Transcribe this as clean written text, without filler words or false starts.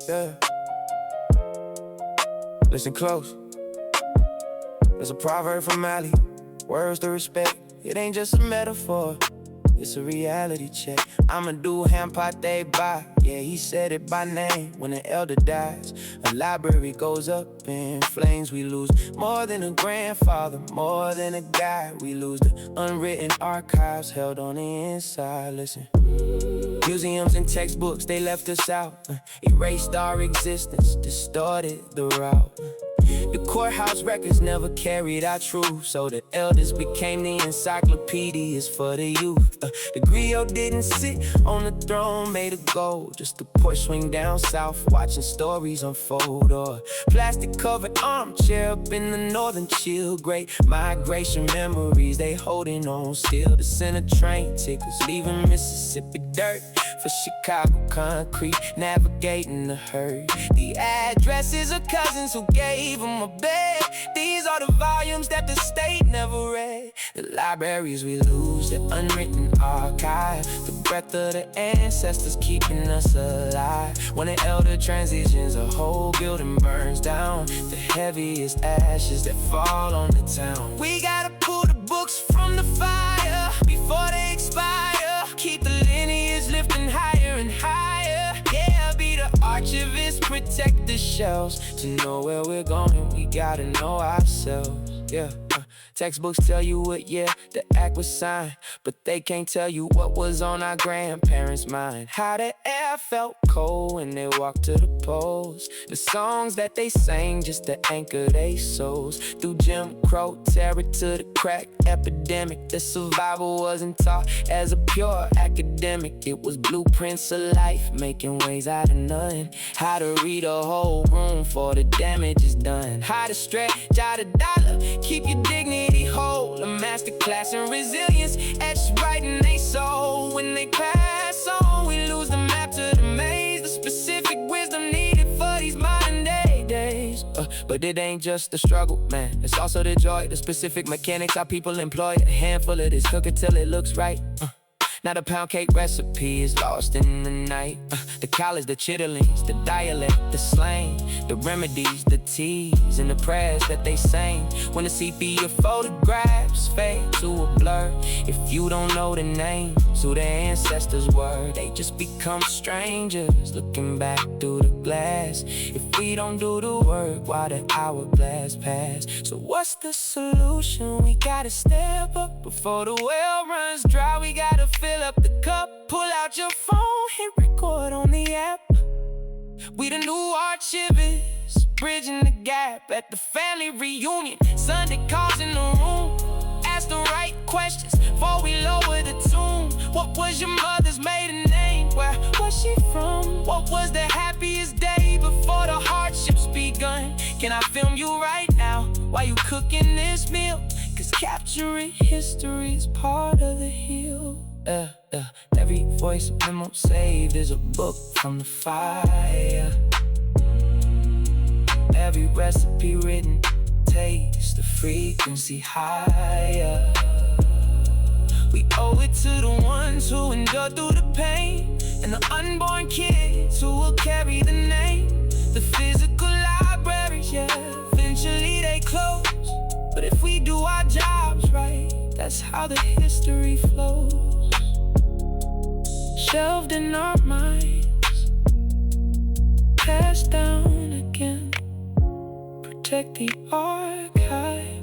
Yeah. Listen close. There's a proverb from Mali. Words to respect. It ain't just a metaphor, it's a reality check. I'ma do ham pate by. Yeah, he said it by name. When an elder dies, a library goes up in flames. We lose more than a grandfather, more than a guide. We lose the unwritten archives held on the inside. Listen. Museums and textbooks, they left us out. Erased our existence, distorted the route. The courthouse records never carried our truth, so the elders became the encyclopedias for the youth. The griot didn't sit on the throne made of gold, just a porch swing down south, watching stories unfold. Or plastic covered armchair up in the northern chill. Great migration memories, they holding on still. The center train tickets leaving Mississippi dirt for Chicago concrete, navigating the herd. The addresses of cousins who gave them a bed. These are the volumes that the state never read. The libraries we lose, the unwritten archive, the breath of the ancestors keeping us alive. When an elder transitions, a whole building burns down. The heaviest ashes that fall on the town. We gotta pull the books from the fire before they expire. Keep the lineage lifting higher and higher. Yeah, be the archivist, protect the shelves. To know where we're going, we gotta know ourselves. Yeah. Textbooks tell you what year the act was signed, but they can't tell you what was on our grandparents' mind. How the air felt cold when they walked to the polls. The songs that they sang just to anchor their souls. Through Jim Crow, terror to the crack epidemic. The survival wasn't taught as a pure academic. It was blueprints of life, making ways out of none. How to read a whole room for the damage is done. How to stretch out a dollar, keep your dignity whole. A masterclass in resilience, etched right in they soul. When they pass on, we lose the map to the maze. The specific wisdom needed for these modern day days. But it ain't just the struggle, man, it's also the joy. The specific mechanics our people employ. A handful of this, cook it till it looks right. Now the pound cake recipe is lost in the night. The college, the chitterlings, the dialect, the slang, the remedies, the teas, and the prayers that they sang. When the sepia photographs fade to a blur, if you don't know the names who their ancestors were, they just become strangers looking back through the glass. If we don't do the work, why the hourglass pass? So what's the solution? We gotta step up before the well runs dry. We gotta fill up the cup, pull out your phone, hit record on the app. We the new archivists, bridging the gap at the family reunion. Sunday calls in the room, ask the right questions before we lower the tune. What was your mother's maiden name? Where was she from? What was the happiest day before the hardships begun? Can I film you right now while you cooking this meal? Cause capturing history is part of the heal. Every voice memo saved is a book from the fire. Every recipe written takes the frequency higher. We owe it to the ones who endure through the pain, and the unborn kids who will carry the name. The physical libraries, yeah, eventually they close, but if we do our jobs right, that's how the history flows. Shelved in our minds, passed down again. Protect the archive.